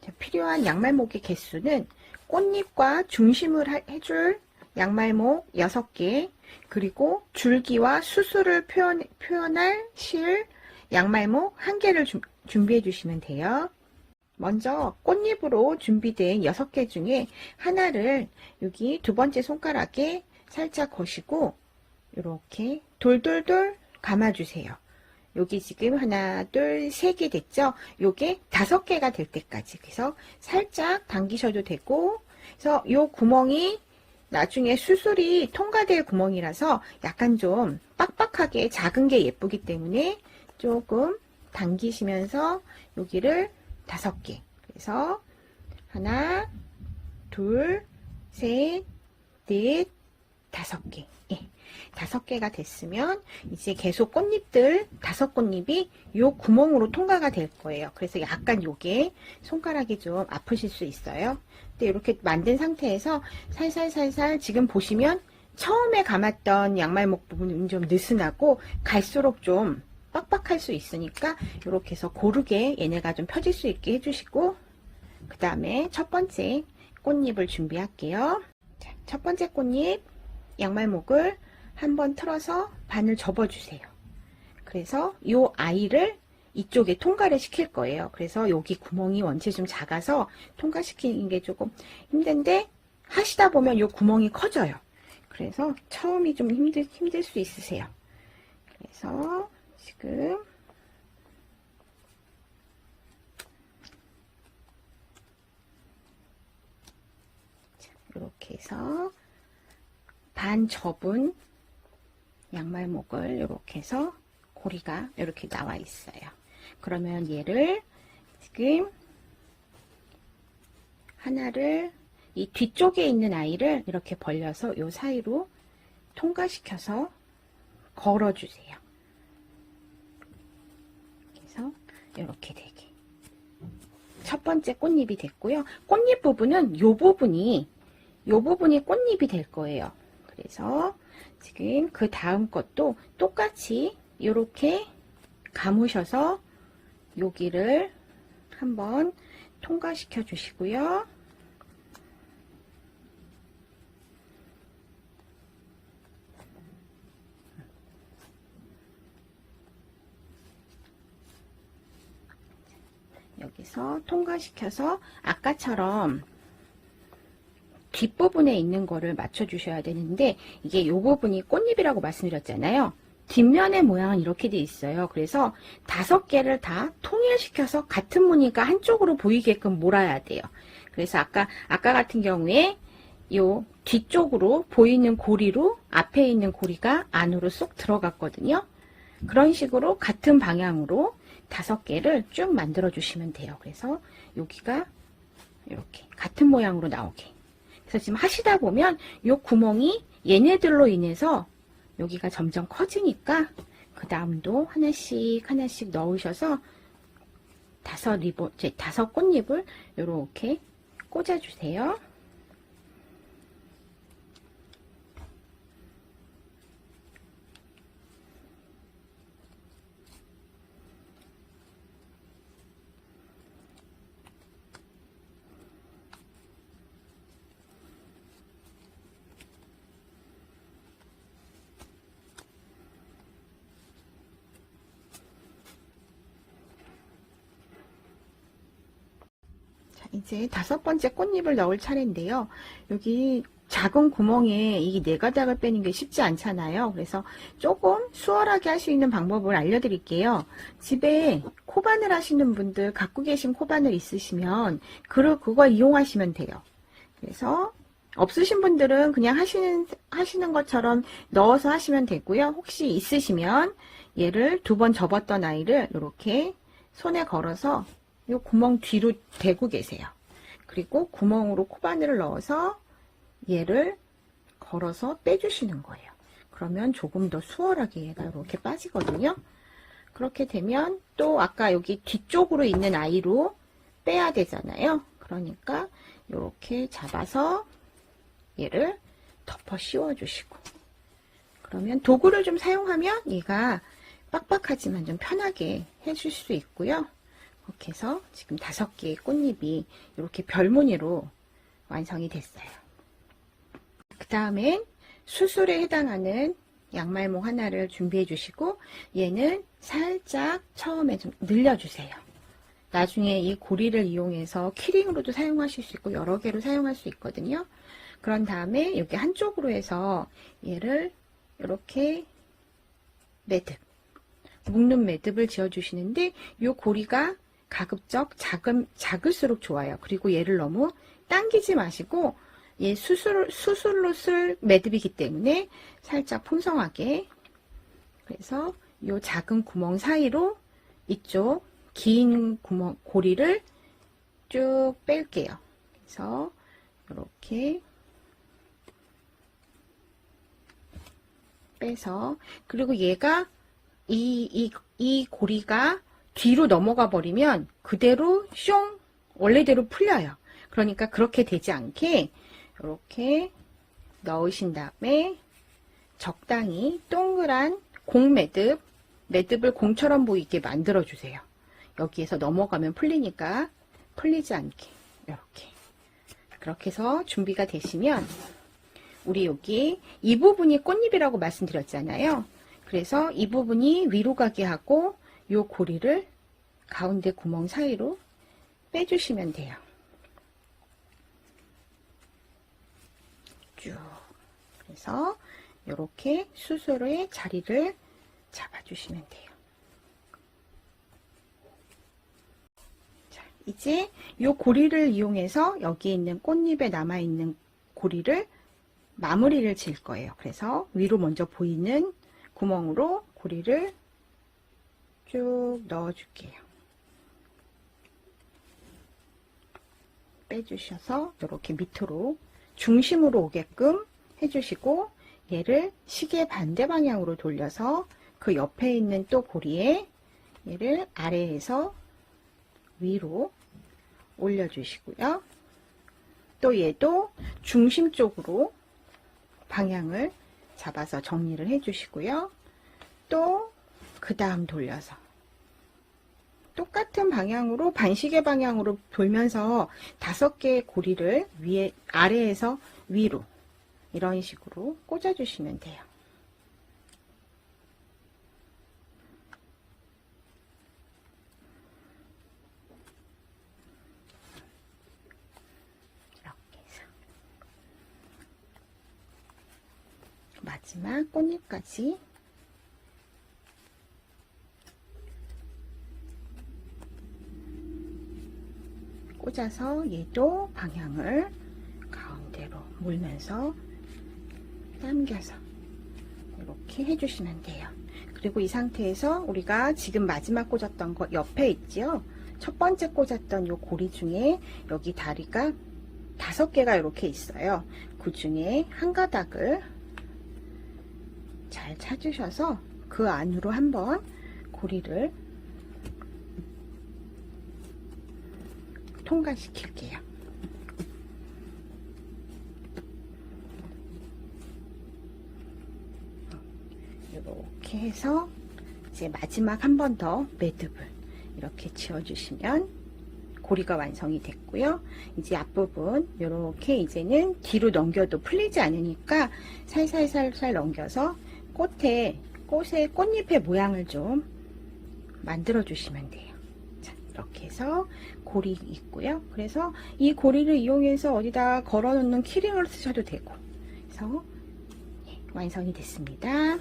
자, 필요한 양말목의 개수는 꽃잎과 중심을 해줄 양말목 6개, 그리고 줄기와 수술을 표현할 실 양말목 1개를 준비해 주시면 돼요. 먼저 꽃잎으로 준비된 6개 중에 하나를 여기 두 번째 손가락에 살짝 거시고 이렇게 돌돌돌 감아주세요. 여기 지금 하나, 둘, 3개 됐죠? 요게 5개가 될 때까지. 그래서 살짝 당기셔도 되고, 그래서 요 구멍이 나중에 수술이 통과될 구멍이라서 약간 좀 빡빡하게 작은 게 예쁘기 때문에 조금 당기시면서 여기를 5개. 그래서 하나, 둘, 셋, 넷, 5개. 예. 5개가 됐으면 이제 계속 꽃잎들 5꽃잎이 요 구멍으로 통과가 될 거예요. 그래서 약간 요게 손가락이 좀 아프실 수 있어요. 근데 이렇게 만든 상태에서 살살살살 지금 보시면 처음에 감았던 양말목 부분은 좀 느슨하고 갈수록 좀 빡빡할 수 있으니까 이렇게 해서 고르게 얘네가 좀 펴질 수 있게 해주시고, 그 다음에 첫 번째 꽃잎을 준비할게요. 자, 첫 번째 꽃잎 양말목을 한번 틀어서 반을 접어주세요. 그래서 이 아이를 이쪽에 통과를 시킬 거예요. 그래서 여기 구멍이 원체 좀 작아서 통과시키는 게 조금 힘든데 하시다 보면 이 구멍이 커져요. 그래서 처음이 좀 힘들 수 있으세요. 그래서 지금 이렇게 해서 반 접은 양말목을 이렇게 해서 고리가 이렇게 나와 있어요. 그러면 얘를 지금 하나를 이 뒤쪽에 있는 아이를 이렇게 벌려서 이 사이로 통과시켜서 걸어주세요. 그래서 이렇게 되게 첫 번째 꽃잎이 됐고요. 꽃잎 부분은 요 부분이 꽃잎이 될 거예요. 그래서 지금 그 다음 것도 똑같이 이렇게 감으셔서 여기를 한번 통과시켜 주시고요. 여기서 통과시켜서 아까처럼 뒷부분에 있는 거를 맞춰 주셔야 되는데, 이게 이 부분이 꽃잎이라고 말씀드렸잖아요. 뒷면의 모양은 이렇게 돼 있어요. 그래서 5개를 다 통일시켜서 같은 무늬가 한쪽으로 보이게끔 몰아야 돼요. 그래서 아까 같은 경우에 요 뒤쪽으로 보이는 고리로 앞에 있는 고리가 안으로 쏙 들어갔거든요. 그런 식으로 같은 방향으로 5개를 쭉 만들어 주시면 돼요. 그래서 여기가 이렇게 같은 모양으로 나오게. 그래서 지금 하시다 보면 이 구멍이 얘네들로 인해서 여기가 점점 커지니까 그 다음도 하나씩 넣으셔서 5 꽃잎을 이렇게 꽂아주세요. 이제 5번째 꽃잎을 넣을 차례인데요. 여기 작은 구멍에 이 4가닥을 빼는 게 쉽지 않잖아요. 그래서 조금 수월하게 할 수 있는 방법을 알려드릴게요. 집에 코바늘 하시는 분들, 갖고 계신 코바늘 있으시면 그거 이용하시면 돼요. 그래서 없으신 분들은 그냥 하시는 것처럼 넣어서 하시면 되고요. 혹시 있으시면 얘를 2번 접었던 아이를 이렇게 손에 걸어서 이 구멍 뒤로 대고 계세요. 그리고 구멍으로 코바늘을 넣어서 얘를 걸어서 빼주시는 거예요. 그러면 조금 더 수월하게 얘가 이렇게 빠지거든요. 그렇게 되면 또 아까 여기 뒤쪽으로 있는 아이로 빼야 되잖아요. 그러니까 이렇게 잡아서 얘를 덮어 씌워 주시고, 그러면 도구를 좀 사용하면 얘가 빡빡하지만 좀 편하게 해줄 수 있고요. 이렇게 해서 지금 5개의 꽃잎이 이렇게 별무늬로 완성이 됐어요. 그 다음엔 수술에 해당하는 양말목 하나를 준비해 주시고, 얘는 살짝 처음에 좀 늘려주세요. 나중에 이 고리를 이용해서 키링으로도 사용하실 수 있고 여러 개로 사용할 수 있거든요. 그런 다음에 여기 한쪽으로 해서 얘를 이렇게 매듭, 묶는 매듭을 지어 주시는데, 이 고리가 가급적 작을수록 좋아요. 그리고 얘를 너무 당기지 마시고, 얘 수술로 쓸 매듭이기 때문에 살짝 풍성하게, 그래서 이 작은 구멍 사이로 이쪽 긴 구멍 고리를 쭉 뺄게요. 그래서 이렇게 빼서, 그리고 얘가 이 고리가 뒤로 넘어가 버리면 그대로 숑 원래대로 풀려요. 그러니까 그렇게 되지 않게 이렇게 넣으신 다음에 적당히 동그란 공 매듭을 공처럼 보이게 만들어 주세요. 여기에서 넘어가면 풀리니까 풀리지 않게 이렇게. 그렇게 해서 준비가 되시면, 우리 여기 이 부분이 꽃잎이라고 말씀드렸잖아요. 그래서 이 부분이 위로 가게 하고 이 고리를 가운데 구멍 사이로 빼주시면 돼요. 쭉. 그래서 이렇게 수술의 자리를 잡아주시면 돼요. 자, 이제 이 고리를 이용해서 여기 있는 꽃잎에 남아있는 고리를 마무리를 질 거예요. 그래서 위로 먼저 보이는 구멍으로 고리를 쭉 넣어 줄게요. 빼주셔서 이렇게 밑으로 중심으로 오게끔 해주시고, 얘를 시계 반대 방향으로 돌려서 그 옆에 있는 또 고리에 얘를 아래에서 위로 올려주시고요. 또 얘도 중심 쪽으로 방향을 잡아서 정리를 해주시고요. 또 그 다음 돌려서 똑같은 방향으로, 반시계 방향으로 돌면서 5개의 고리를 아래에서 위로 이런 식으로 꽂아주시면 돼요. 이렇게 해서 마지막 꽃잎까지 꽂아서 얘도 방향을 가운데로 몰면서 당겨서 이렇게 해주시면 돼요. 그리고 이 상태에서 우리가 지금 마지막 꽂았던 거 옆에 있죠? 첫 번째 꽂았던 요 고리 중에 여기 다리가 5개가 이렇게 있어요. 그 중에 한 가닥을 잘 찾으셔서 그 안으로 한번 고리를 통과시킬게요. 이렇게 해서 이제 마지막 한 번 더 매듭을 이렇게 지어주시면 고리가 완성이 됐고요. 이제 앞부분 이렇게 이제는 뒤로 넘겨도 풀리지 않으니까 살살살살 넘겨서 꽃의 꽃잎의 모양을 좀 만들어 주시면 돼요. 자, 이렇게 해서 고리 있고요. 그래서 이 고리를 이용해서 어디다 걸어 놓는 키링을 쓰셔도 되고, 그래서 완성이 됐습니다.